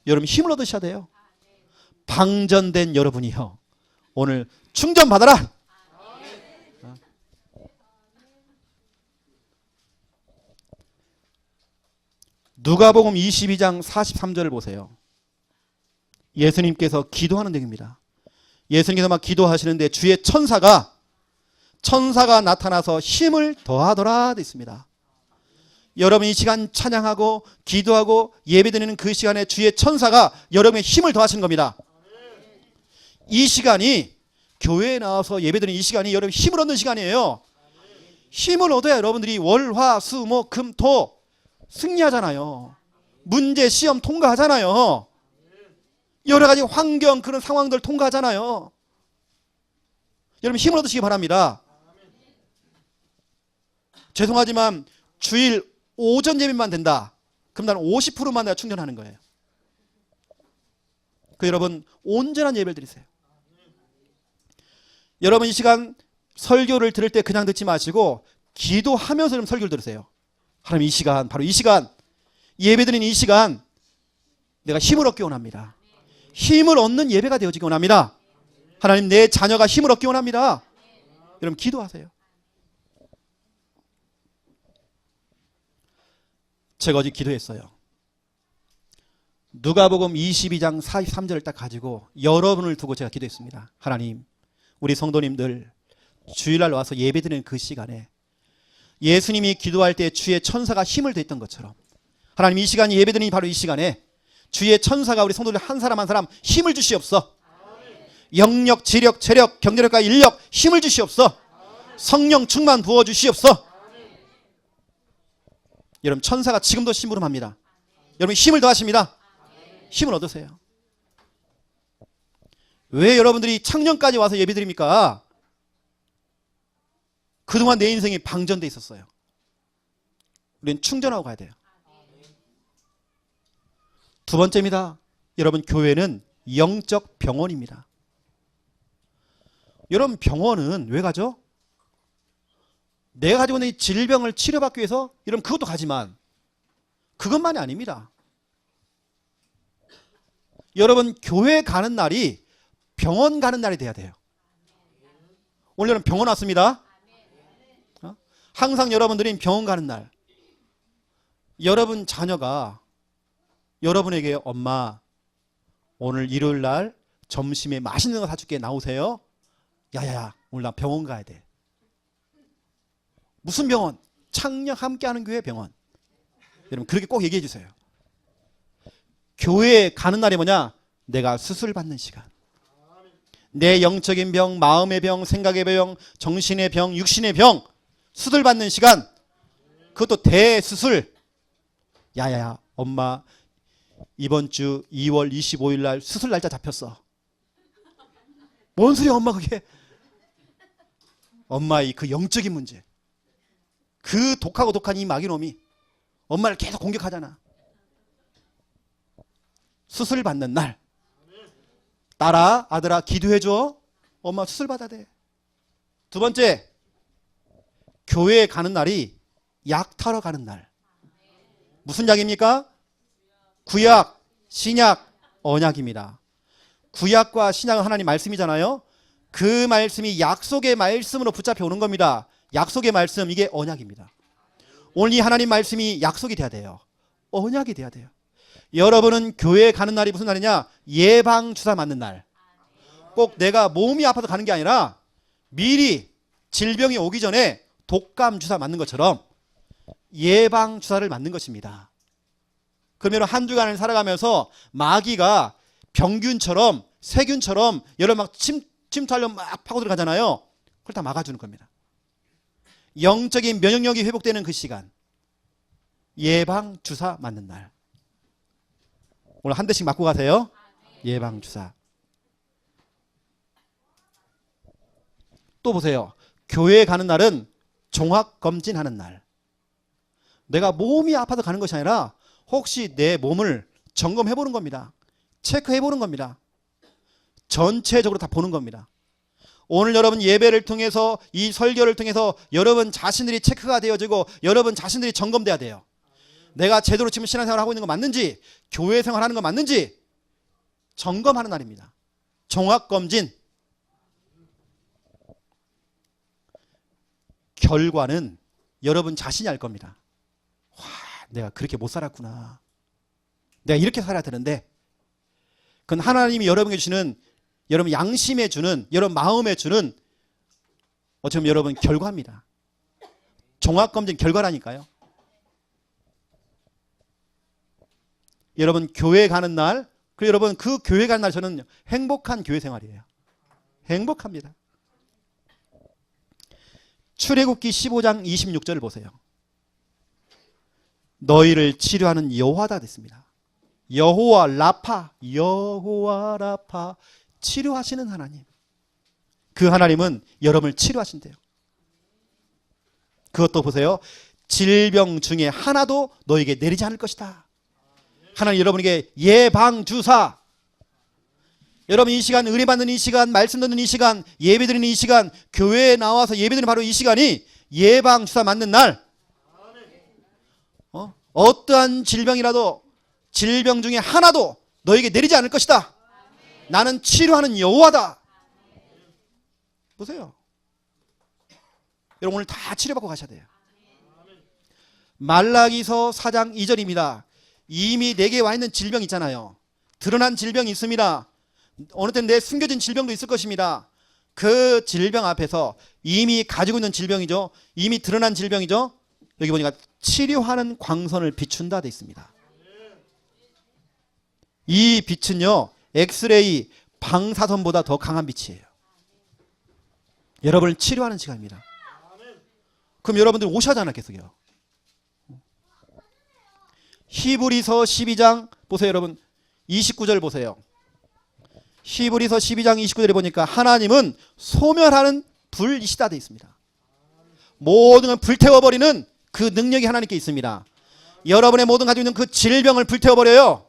여러분 힘을 얻으셔야 돼요. 방전된 여러분이요. 오늘 충전 받아라. 누가복음 22장 43절을 보세요. 예수님께서 기도하는 내용입니다. 예수님께서 막 기도하시는데 주의 천사가 나타나서 힘을 더하더라 되어 있습니다. 여러분 이 시간 찬양하고 기도하고 예배드리는 그 시간에 주의 천사가 여러분의 힘을 더하시는 겁니다. 이 시간이 교회에 나와서 예배드리는 이 시간이 여러분 힘을 얻는 시간이에요. 힘을 얻어야 여러분들이 월, 화, 수, 목, 금, 토 승리하잖아요. 문제, 시험 통과하잖아요. 여러 가지 환경, 그런 상황들 통과하잖아요. 여러분 힘을 얻으시기 바랍니다. 죄송하지만 주일 오전 예배만 된다. 그럼 나는 50%만 내가 충전하는 거예요. 그 여러분 온전한 예배를 드리세요. 여러분 이 시간 설교를 들을 때 그냥 듣지 마시고 기도하면서 좀 설교를 들으세요. 하나님 이 시간, 바로 이 시간, 예배드리는 이 시간 내가 힘을 얻기 원합니다. 힘을 얻는 예배가 되어지기 원합니다. 하나님 내 자녀가 힘을 얻기 원합니다. 여러분 기도하세요. 제가 어제 기도했어요. 누가복음 22장 43절을 딱 가지고 여러분을 두고 제가 기도했습니다. 하나님 우리 성도님들 주일날 와서 예배드리는 그 시간에 예수님이 기도할 때 주의 천사가 힘을 더했던 것처럼 하나님 이 시간이 예배드리는 바로 이 시간에 주의 천사가 우리 성도들 한 사람 한 사람 힘을 주시옵소서. 영력, 지력, 체력, 경제력과 인력 힘을 주시옵소서. 성령 충만 부어주시옵소서. 여러분 천사가 지금도 심부름합니다. 여러분 힘을 더하십니다. 힘을 얻으세요. 왜 여러분들이 창녕까지 와서 예배드립니까? 그동안 내 인생이 방전돼 있었어요. 우리는 충전하고 가야 돼요. 두 번째입니다. 여러분 교회는 영적 병원입니다. 여러분 병원은 왜 가죠? 내가 가지고 있는 이 질병을 치료받기 위해서 여러분 그것도 가지만 그것만이 아닙니다. 여러분 교회 가는 날이 병원 가는 날이 돼야 돼요. 오늘 여러분 병원 왔습니다. 항상 여러분들이 병원 가는 날 여러분 자녀가 여러분에게 엄마 오늘 일요일 날 점심에 맛있는 거 사줄게 나오세요. 야야야 오늘 나 병원 가야 돼. 무슨 병원? 창녕 함께하는 교회 병원. 여러분 그렇게 꼭 얘기해 주세요. 교회에 가는 날이 뭐냐? 내가 수술 받는 시간. 내 영적인 병, 마음의 병, 생각의 병, 정신의 병, 육신의 병 수술 받는 시간. 그것도 대수술. 야야야 엄마 이번 주 2월 25일 날 수술 날짜 잡혔어. 뭔 소리야 엄마 그게. 엄마의 그 영적인 문제. 그 독하고 독한 이 마귀놈이 엄마를 계속 공격하잖아. 수술 받는 날 딸아 아들아 기도해줘. 엄마 수술 받아야 돼. 두 번째 교회에 가는 날이 약 타러 가는 날. 무슨 약입니까? 구약, 신약, 언약입니다. 구약과 신약은 하나님 말씀이잖아요. 그 말씀이 약속의 말씀으로 붙잡혀 오는 겁니다. 약속의 말씀 이게 언약입니다. 오늘 이 하나님 말씀이 약속이 돼야 돼요. 언약이 돼야 돼요. 여러분은 교회에 가는 날이 무슨 날이냐? 예방주사 맞는 날. 꼭 내가 몸이 아파서 가는 게 아니라 미리 질병이 오기 전에 독감 주사 맞는 것처럼 예방주사를 맞는 것입니다. 그러면 한 주간을 살아가면서 마귀가 병균처럼 세균처럼 여러분 막 침투하려면 막 파고 들어가잖아요. 그걸 다 막아주는 겁니다. 영적인 면역력이 회복되는 그 시간, 예방주사 맞는 날. 오늘 한 대씩 맞고 가세요. 예방주사. 또 보세요. 교회에 가는 날은 종합검진하는 날. 내가 몸이 아파서 가는 것이 아니라 혹시 내 몸을 점검해보는 겁니다. 체크해보는 겁니다. 전체적으로 다 보는 겁니다. 오늘 여러분 예배를 통해서 이 설교를 통해서 여러분 자신들이 체크가 되어지고 여러분 자신들이 점검돼야 돼요. 내가 제대로 지금 신앙생활을 하고 있는 거 맞는지, 교회 생활하는 거 맞는지 점검하는 날입니다. 종합검진. 결과는 여러분 자신이 알 겁니다. 와, 내가 그렇게 못 살았구나. 내가 이렇게 살아야 되는데. 그건 하나님이 여러분에게 주시는, 여러분 양심에 주는, 여러분 마음에 주는 어쩌면 여러분 결과입니다. 종합검진 결과라니까요. 여러분 교회 가는 날, 그리고 여러분 그 교회 가는 날 저는 행복한 교회 생활이에요. 행복합니다. 출애굽기 15장 26절을 보세요. 너희를 치료하는 여호와다 됐습니다. 여호와 라파, 여호와 라파, 치료하시는 하나님. 그 하나님은 여러분을 치료하신대요. 그것도 보세요. 질병 중에 하나도 너에게 내리지 않을 것이다. 하나님 여러분에게 예방주사. 여러분 이 시간 은혜 받는 이 시간, 말씀 듣는 이 시간, 예배 드리는 이 시간, 교회에 나와서 예배 드리는 바로 이 시간이 예방주사 맞는 날. 어떠한 질병이라도 질병 중에 하나도 너에게 내리지 않을 것이다. 나는 치료하는 여호와다. 보세요. 여러분 오늘 다 치료받고 가셔야 돼요. 말라기서 4장 2절입니다. 이미 내게 와 있는 질병 있잖아요. 드러난 질병이 있습니다. 어느 때는 내 숨겨진 질병도 있을 것입니다. 그 질병 앞에서 이미 가지고 있는 질병이죠. 이미 드러난 질병이죠. 여기 보니까 치료하는 광선을 비춘다 돼 있습니다. 이 빛은요, 엑스레이 방사선보다 더 강한 빛이에요. 여러분을 치료하는 시간입니다. 그럼 여러분들 오셔야 하지 않았겠어요? 히브리서 12장 보세요. 여러분 29절 보세요. 히브리서 12장 29절에 보니까 하나님은 소멸하는 불이시다 되어 있습니다. 모든 걸 불태워버리는 그 능력이 하나님께 있습니다. 여러분의 모든 가지고 있는 그 질병을 불태워버려요.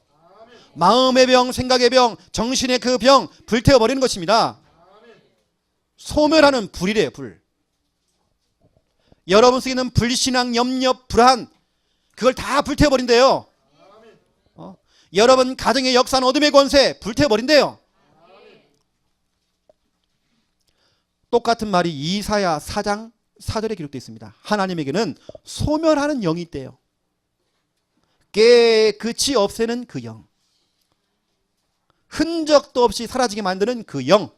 마음의 병, 생각의 병, 정신의 그 병 불태워버리는 것입니다. 소멸하는 불이래요. 불. 여러분 속에 있는 불신앙, 염려, 불안 그걸 다 불태워버린대요. 여러분 가정의 역사는 어둠의 권세 불태워버린대요. 똑같은 말이 이사야 4장 4절에 기록되어 있습니다. 하나님에게는 소멸하는 영이 있대요. 깨끗이 없애는 그 영. 흔적도 없이 사라지게 만드는 그 영.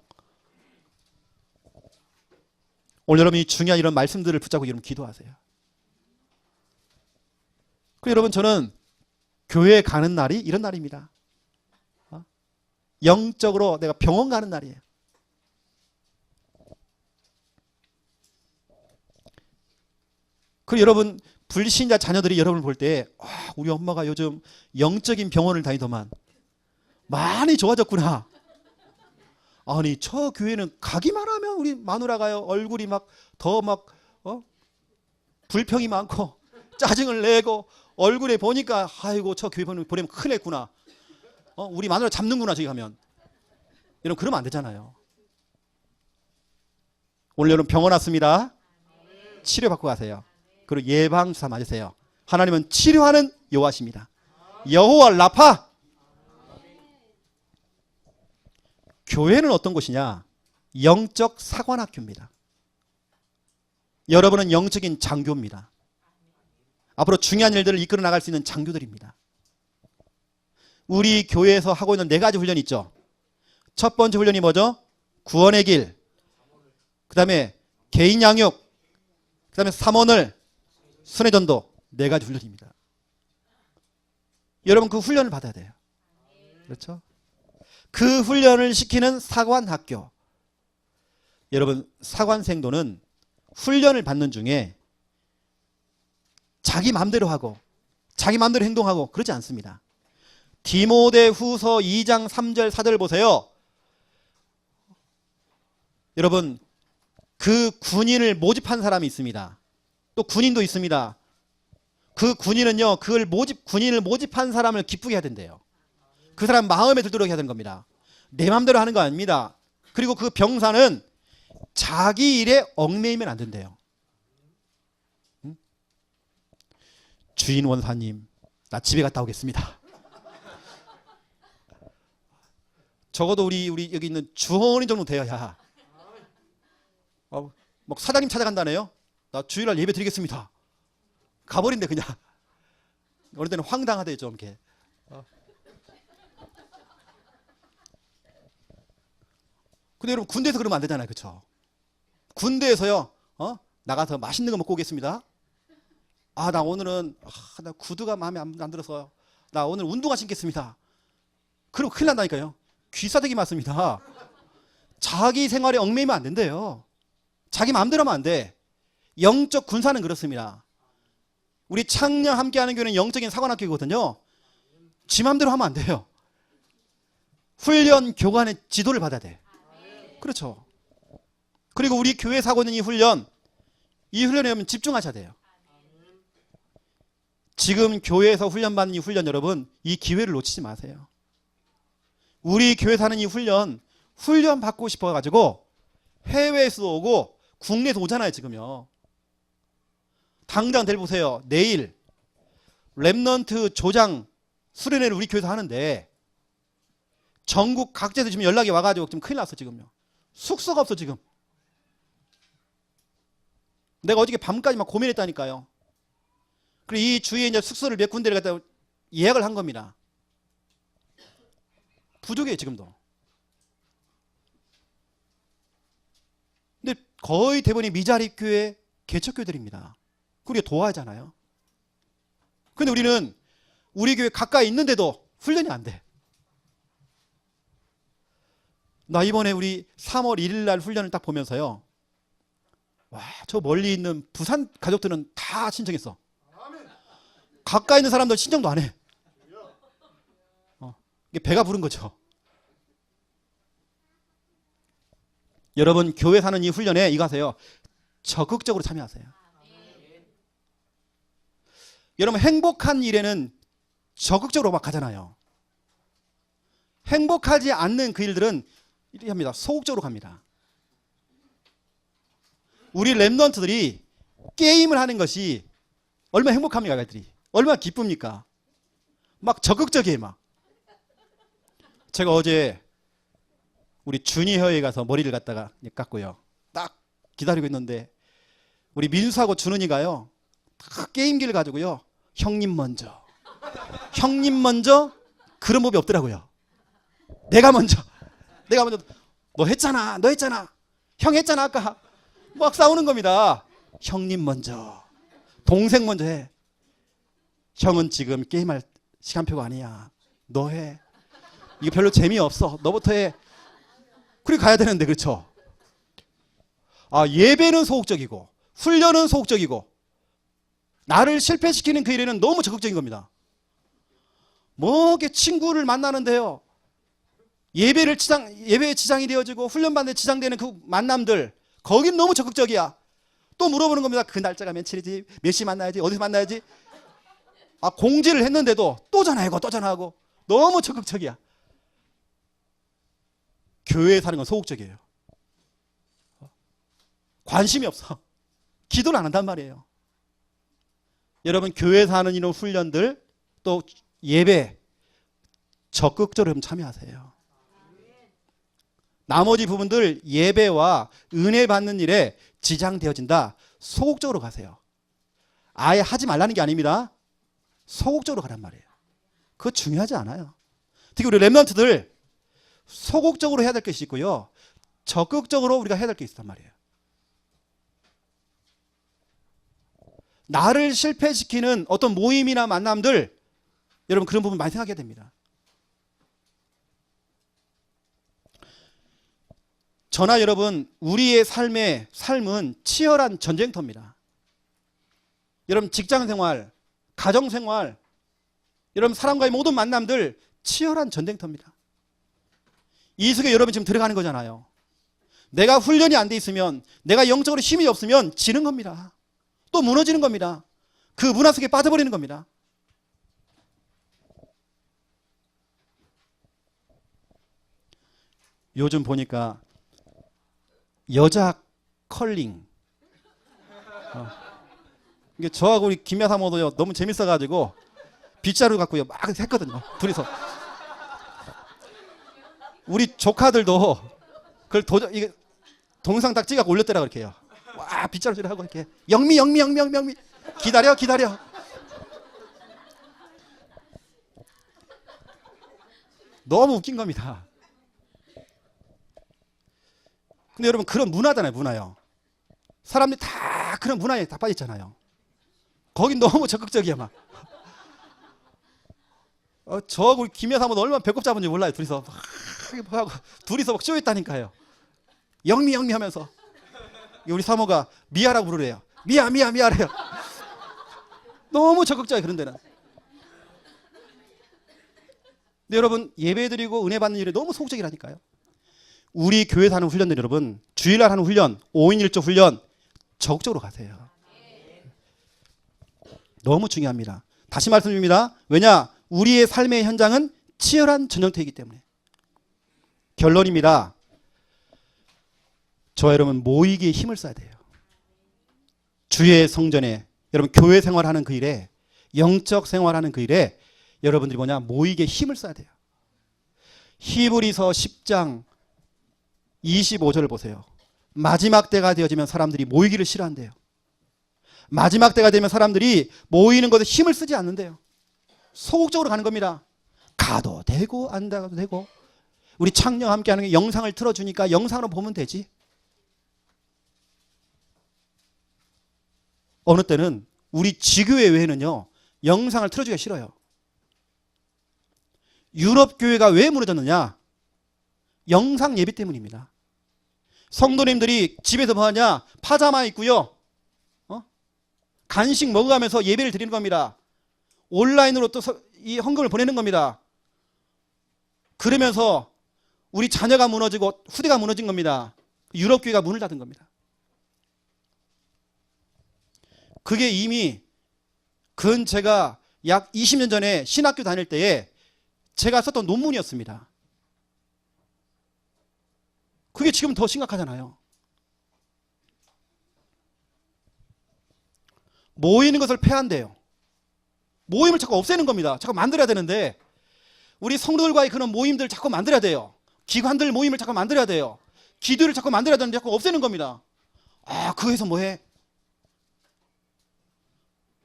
오늘 여러분이 중요한 이런 말씀들을 붙잡고 여러분 기도하세요. 그리고 여러분 저는 교회에 가는 날이 이런 날입니다. 영적으로 내가 병원 가는 날이에요. 그리고 여러분 불신자 자녀들이 여러분을 볼 때 우리 엄마가 요즘 영적인 병원을 다니더만 많이 좋아졌구나. 아니 저 교회는 가기만 하면 우리 마누라가요 얼굴이 막 더 막 불평이 많고 짜증을 내고 얼굴에 보니까 아이고 저 교회 보내면 큰일 했구나. 우리 마누라 잡는구나 저기 가면. 여러분 그러면 안 되잖아요. 오늘 여러분 병원 왔습니다. 치료받고 가세요. 그리고 예방주사 맞으세요. 하나님은 치료하는 여호와십니다. 여호와 라파. 교회는 어떤 곳이냐? 영적 사관학교입니다. 여러분은 영적인 장교입니다. 앞으로 중요한 일들을 이끌어 나갈 수 있는 장교들입니다. 우리 교회에서 하고 있는 4가지 훈련이 있죠. 첫 번째 훈련이 뭐죠? 구원의 길. 그 다음에 개인 양육. 그 다음에 삼원을, 순회전도. 4가지 훈련입니다. 여러분 그 훈련을 받아야 돼요. 그렇죠? 그 훈련을 시키는 사관학교. 여러분 사관생도는 훈련을 받는 중에 자기 마음대로 하고 자기 마음대로 행동하고 그러지 않습니다. 디모데후서 2장 3절 4절 보세요. 여러분 그 군인을 모집한 사람이 있습니다. 또 군인도 있습니다. 그 군인은요, 군인을 모집한 사람을 기쁘게 해야 된대요. 그 사람 마음에 들도록 해야 되는 겁니다. 내 마음대로 하는 거 아닙니다. 그리고 그 병사는 자기 일에 얽매이면 안 된대요. 응? 주인 원사님, 나 집에 갔다 오겠습니다. 적어도 우리 여기 있는 주원이 정도 돼야. 막 사장님 찾아간다네요. 나 주일날 예배 드리겠습니다. 가버린대 그냥. 어느 때는 황당하대 좀 이렇게. 근데 여러분 군대에서 그러면 안 되잖아요, 그렇죠? 군대에서요, 나가서 맛있는 거 먹고 오겠습니다. 나 오늘은 나 구두가 마음에 안 들어서 나 오늘 운동화 신겠습니다. 그럼 큰일 난다니까요. 귀싸대기 맞습니다. 자기 생활에 얽매이면 안 된대요. 자기 마음대로 하면 안 돼. 영적 군사는 그렇습니다. 우리 창녕 함께하는 교회는 영적인 사관학교거든요. 지 마음대로 하면 안 돼요. 훈련 교관의 지도를 받아야 돼. 그렇죠. 그리고 우리 교회 사고 있는 이 훈련에 오면 집중하셔야 돼요. 지금 교회에서 훈련받는 이 훈련 여러분, 이 기회를 놓치지 마세요. 우리 교회에서 하는 이 훈련 받고 싶어가지고 해외에서도 오고 국내에서 오잖아요 지금요. 당장 내일 보세요. 내일 렘넌트 조장 수련회를 우리 교회에서 하는데 전국 각지에서 지금 연락이 와가지고 지금 큰일 났어 지금요. 숙소가 없어 지금. 내가 어저께 밤까지 막 고민했다니까요. 그리고 이 주위에 이제 숙소를 몇 군데를 갖다 예약을 한 겁니다. 부족해요 지금도. 근데 거의 대부분이 미자립 교회, 개척교들입니다. 우리가 도와야잖아요. 근데 우리는 우리 교회 가까이 있는데도 훈련이 안 돼. 나 이번에 우리 3월 1일 날 훈련을 딱 보면서요. 와, 저 멀리 있는 부산 가족들은 다 신청했어. 가까이 있는 사람들 신청도 안 해. 이게 배가 부른 거죠. 여러분 교회 사는 이 훈련에 이거 하세요. 적극적으로 참여하세요. 여러분 행복한 일에는 적극적으로 막 가잖아요. 행복하지 않는 그 일들은 이렇게 합니다. 소극적으로 갑니다. 우리 렘넌트들이 게임을 하는 것이 얼마나 행복합니까? 그들이 얼마나 기쁩니까? 막 적극적이에요. 막 제가 어제 우리 준이혀에 가서 머리를 갖다가 깎고요. 딱 기다리고 있는데 우리 민수하고 준은이가요. 딱 게임기를 가지고요. 형님 먼저 그런 법이 없더라고요. 내가 먼저 너 했잖아 형 했잖아 아까 막 싸우는 겁니다. 형님 먼저 동생 먼저 해. 형은 지금 게임할 시간표가 아니야. 너 해. 이거 별로 재미없어. 너부터 해. 그리고 가야 되는데 그렇죠. 예배는 소극적이고 훈련은 소극적이고 나를 실패시키는 그 일에는 너무 적극적인 겁니다. 뭐게 친구를 만나는데요. 예배에 지장이 되어지고 훈련받는 데 지장되는 그 만남들 거긴 너무 적극적이야. 또 물어보는 겁니다. 그 날짜가 며칠이지? 몇 시 만나야지? 어디서 만나야지? 공지를 했는데도 또 전화하고 너무 적극적이야. 교회에 사는 건 소극적이에요. 관심이 없어. 기도를 안 한단 말이에요. 여러분 교회에서 하는 이런 훈련들 또 예배 적극적으로 좀 참여하세요. 나머지 부분들 예배와 은혜 받는 일에 지장되어진다. 소극적으로 가세요. 아예 하지 말라는 게 아닙니다. 소극적으로 가란 말이에요. 그거 중요하지 않아요. 특히 우리 렘넌트들 소극적으로 해야 될 것이 있고요. 적극적으로 우리가 해야 될 게 있단 말이에요. 나를 실패시키는 어떤 모임이나 만남들, 여러분 그런 부분 많이 생각해야 됩니다. 저나 여러분, 우리의 삶은 치열한 전쟁터입니다. 여러분 직장생활, 가정생활, 여러분 사람과의 모든 만남들 치열한 전쟁터입니다. 이 속에 여러분 지금 들어가는 거잖아요. 내가 훈련이 안 돼 있으면, 내가 영적으로 힘이 없으면 지는 겁니다. 또 무너지는 겁니다. 그 문화 속에 빠져버리는 겁니다. 요즘 보니까 여자 컬링, 이게 저하고 우리 김야 사모도 너무 재밌어가지고 빗자루 갖고 막 했거든요. 둘이서. 우리 조카들도 그걸 이게 동영상 딱 찍어 올렸더라 그렇게 해요. 와, 빗자루질 하고 이렇게 영미 기다려. 너무 웃긴 겁니다. 근데 여러분 그런 문화잖아요, 문화요. 사람들이 다 그런 문화에 다 빠졌잖아요. 거긴 너무 적극적이야 막. 저하고 김야 사모도 얼마나 배꼽 잡은지 몰라요. 둘이서 막 하고 둘이서 막 쪼였다니까요. 영미 하면서 우리 사모가 미아라고 부르래요. 미아래요. 너무 적극적이야 그런 데는. 근데 여러분 예배드리고 은혜 받는 일에 너무 소극적이라니까요. 우리 교회에서 하는 훈련들 여러분, 주일날 하는 훈련, 5인 1조 훈련 적극적으로 가세요. 너무 중요합니다. 다시 말씀드립니다. 왜냐? 우리의 삶의 현장은 치열한 전쟁터이기 때문에. 결론입니다. 저와 여러분 모이기에 힘을 써야 돼요. 주의 성전에, 여러분 교회 생활하는 그 일에, 영적 생활하는 그 일에 여러분들이 모이기에 힘을 써야 돼요. 히브리서 10장 25절을 보세요. 마지막 때가 되어지면 사람들이 모이기를 싫어한대요. 마지막 때가 되면 사람들이 모이는 것에 힘을 쓰지 않는데요. 소극적으로 가는 겁니다. 가도 되고 안 가도 되고. 우리 창녕 함께 하는 게 영상을 틀어주니까 영상으로 보면 되지. 어느 때는 우리 지교회 외에는요, 영상을 틀어주기가 싫어요. 유럽 교회가 왜 무너졌느냐? 영상 예배 때문입니다. 성도님들이 집에서 뭐하냐? 파자마 입고요, 간식 먹어가면서 예배를 드리는 겁니다. 온라인으로 또 이 헌금을 보내는 겁니다. 그러면서 우리 자녀가 무너지고 후대가 무너진 겁니다. 유럽 교회가 문을 닫은 겁니다. 그게 이미 제가 약 20년 전에 신학교 다닐 때에 제가 썼던 논문이었습니다. 그게 지금 더 심각하잖아요. 모이는 것을 폐한대요. 모임을 자꾸 없애는 겁니다. 자꾸 만들어야 되는데 우리 성도들과의 그런 모임들을 자꾸 만들어야 돼요. 기관들 모임을 자꾸 만들어야 돼요. 기도를 자꾸 만들어야 되는데 자꾸 없애는 겁니다. 그거에서 뭐해?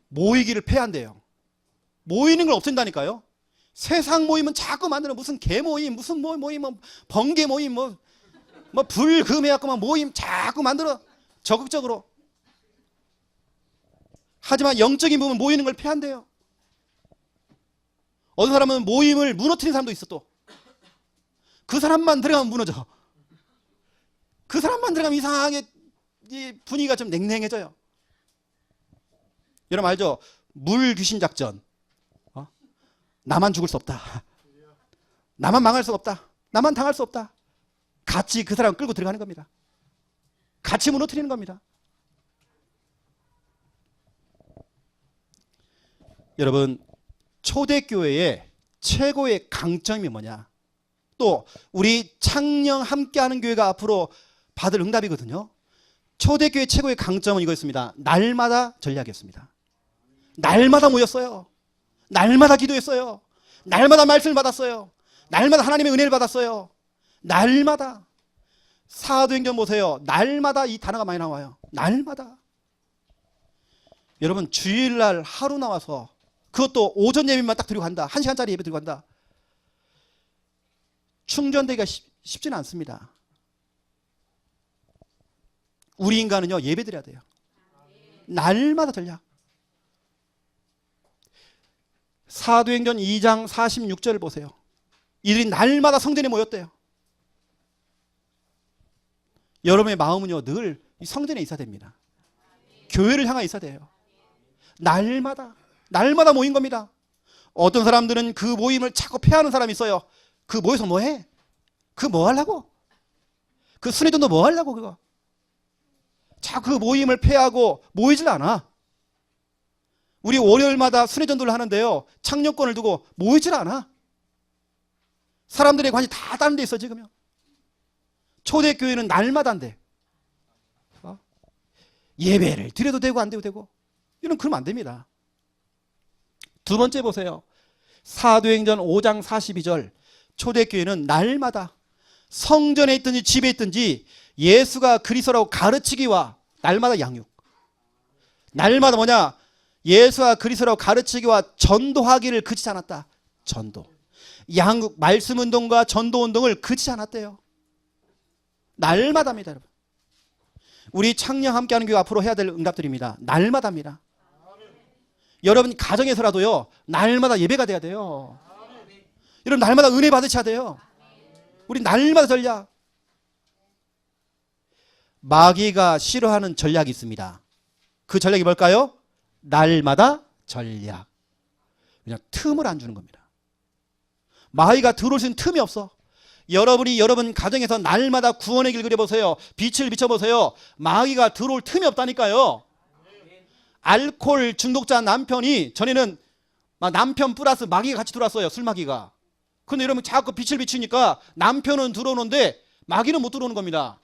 모이기를 폐한대요. 모이는 걸 없앤다니까요. 세상 모임은 자꾸 만드는 무슨 개 모임, 무슨 모임, 번개 모임, 불금해갖고 모임 자꾸 만들어. 적극적으로. 하지만 영적인 부분 모이는 걸 폐한대요. 어떤 사람은 모임을 무너뜨리는 사람도 있어 또. 그 사람만 들어가면 무너져. 그 사람만 들어가면 이상하게 이 분위기가 좀 냉랭해져요. 여러분 알죠? 물 귀신 작전. 나만 죽을 수 없다. 나만 망할 수 없다. 나만 당할 수 없다. 같이 그 사람 끌고 들어가는 겁니다. 같이 무너뜨리는 겁니다. 여러분 초대교회의 최고의 강점이 뭐냐? 또 우리 창녕 함께하는 교회가 앞으로 받을 응답이거든요. 초대교회 최고의 강점은 이거였습니다. 날마다 전략이었습니다. 날마다 모였어요. 날마다 기도했어요. 날마다 말씀을 받았어요. 날마다 하나님의 은혜를 받았어요. 날마다. 사도행전 보세요. 날마다 이 단어가 많이 나와요. 날마다. 여러분 주일날 하루 나와서, 그것도 오전 예배만 딱 드리고 간다. 1시간짜리 예배 드리고 간다. 충전되기가 쉽지는 않습니다. 우리 인간은요, 예배드려야 돼요. 날마다 전략. 사도행전 2장 46절을 보세요. 이들이 날마다 성전에 모였대요. 여러분의 마음은요, 늘 이 성전에 있어야 됩니다. 교회를 향해 있어야 돼요. 날마다 모인 겁니다. 어떤 사람들은 그 모임을 자꾸 폐하는 사람이 있어요. 그 모여서 뭐 해? 그 뭐 하려고? 그 순회전도 뭐 하려고 그거? 자꾸 그 모임을 폐하고 모이질 않아. 우리 월요일마다 순회전도를 하는데요, 창녕권을 두고 모이질 않아. 사람들의 관심이 다 다른 데 있어 지금요. 초대교회는 날마다인데 예배를 드려도 되고 안 돼도 되고, 이런 그러면 안 됩니다. 두 번째 보세요. 사도행전 5장 42절. 초대교회는 날마다 성전에 있든지 집에 있든지 예수가 그리스도라고 가르치기와 날마다 양육. 날마다 뭐냐? 예수가 그리스도라고 가르치기와 전도하기를 그치지 않았다. 전도. 양육, 말씀 운동과 전도 운동을 그치지 않았대요. 날마다입니다, 여러분. 우리 창녕 함께하는 교회 앞으로 해야 될 응답들입니다. 날마다입니다. 여러분 가정에서라도요, 날마다 예배가 돼야 돼요. 여러분 날마다 은혜 받으셔야 돼요. 우리 날마다 전략. 마귀가 싫어하는 전략이 있습니다. 그 전략이 뭘까요? 날마다 전략. 그냥 틈을 안 주는 겁니다. 마귀가 들어올 수 있는 틈이 없어. 여러분이 여러분 가정에서 날마다 구원의 길 그려보세요. 빛을 비춰보세요. 마귀가 들어올 틈이 없다니까요. 알코올 중독자 남편이 전에는 남편 플러스 마귀가 같이 들어왔어요. 술마귀가. 근데 여러분 자꾸 빛을 비추니까 남편은 들어오는데 마귀는 못 들어오는 겁니다.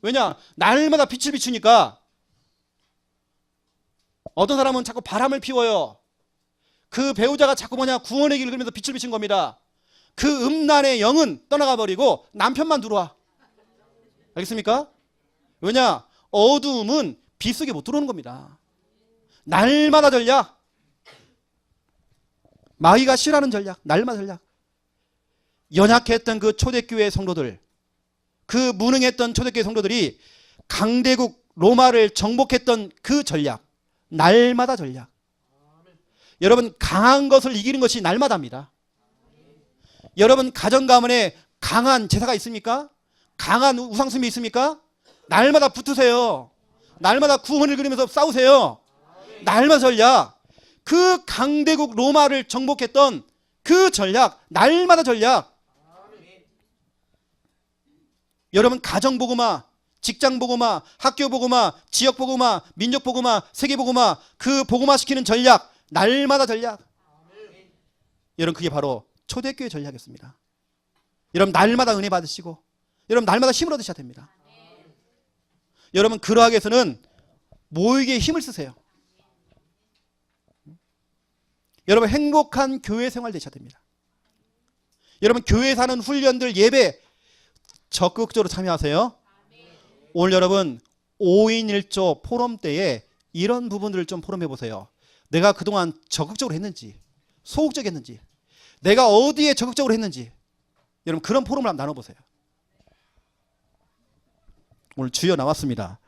왜냐? 날마다 빛을 비추니까. 어떤 사람은 자꾸 바람을 피워요. 그 배우자가 자꾸 뭐냐? 구원의 길을 그리면서 빛을 비춘 겁니다. 그 음란의 영은 떠나가 버리고 남편만 들어와. 알겠습니까? 왜냐? 어두움은 빛 속에 못 들어오는 겁니다. 날마다 전략. 마귀가 싫어하는 전략. 날마다 전략. 연약했던 그 초대교회 성도들, 그 무능했던 초대교회 성도들이 강대국 로마를 정복했던 그 전략. 날마다 전략. 여러분 강한 것을 이기는 것이 날마다입니다. 여러분 가정 가문에 강한 제사가 있습니까? 강한 우상숭배 있습니까? 날마다 붙으세요. 날마다 구원을 그리면서 싸우세요. 날마다 전략. 그 강대국 로마를 정복했던 그 전략. 날마다 전략. 여러분 가정 복음화, 직장 복음화, 학교 복음화, 지역 복음화, 민족 복음화, 세계 복음화, 그 복음화 시키는 전략. 날마다 전략. 여러분 그게 바로 초대교회 전략이었습니다. 여러분 날마다 은혜 받으시고 여러분 날마다 힘을 얻으셔야 됩니다. 여러분 그러하기 위해서는 모이기에 힘을 쓰세요. 여러분 행복한 교회 생활 되셔야 됩니다. 여러분 교회에 사는 훈련들 예배 적극적으로 참여하세요. 오늘 여러분 5인 1조 포럼 때에 이런 부분들을 좀 포럼해 보세요. 내가 그동안 적극적으로 했는지 소극적이었는지 내가 어디에 적극적으로 했는지 여러분 그런 포럼을 한번 나눠보세요. 오늘 주여 나왔습니다.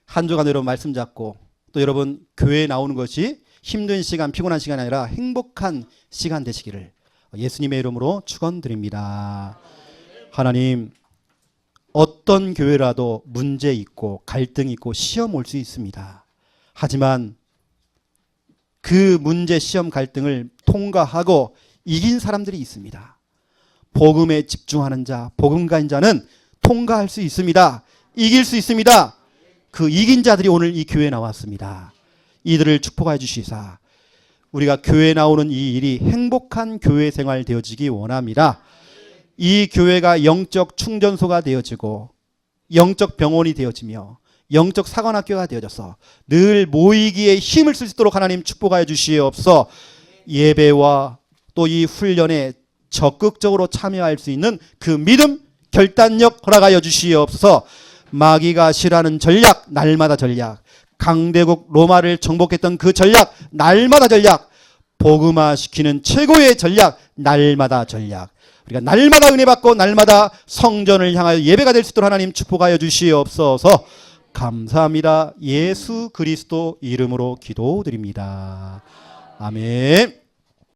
한 주간 여러분 말씀 잡고 또 여러분 교회에 나오는 것이 힘든 시간 피곤한 시간이 아니라 행복한 시간 되시기를 예수님의 이름으로 축원드립니다. 하나님 어떤 교회라도 문제 있고 갈등 있고 시험 올 수 있습니다. 하지만 그 문제, 시험, 갈등을 통과하고 이긴 사람들이 있습니다. 복음에 집중하는 자, 복음가인 자는 통과할 수 있습니다. 이길 수 있습니다. 그 이긴 자들이 오늘 이 교회에 나왔습니다. 이들을 축복하여 주시사 우리가 교회에 나오는 이 일이 행복한 교회 생활 되어지기 원합니다. 이 교회가 영적 충전소가 되어지고 영적 병원이 되어지며 영적 사관학교가 되어져서 늘 모이기에 힘을 쓸 수 있도록 하나님 축복하여 주시옵소서. 예배와 또 이 훈련에 적극적으로 참여할 수 있는 그 믿음, 결단력 허락하여 주시옵소서. 마귀가 싫어하는 전략, 날마다 전략. 강대국 로마를 정복했던 그 전략, 날마다 전략. 복음화시키는 최고의 전략, 날마다 전략. 우리가 날마다 은혜 받고 날마다 성전을 향하여 예배가 될 수 있도록 하나님 축복하여 주시옵소서. 감사합니다. 예수 그리스도 이름으로 기도드립니다. 아멘.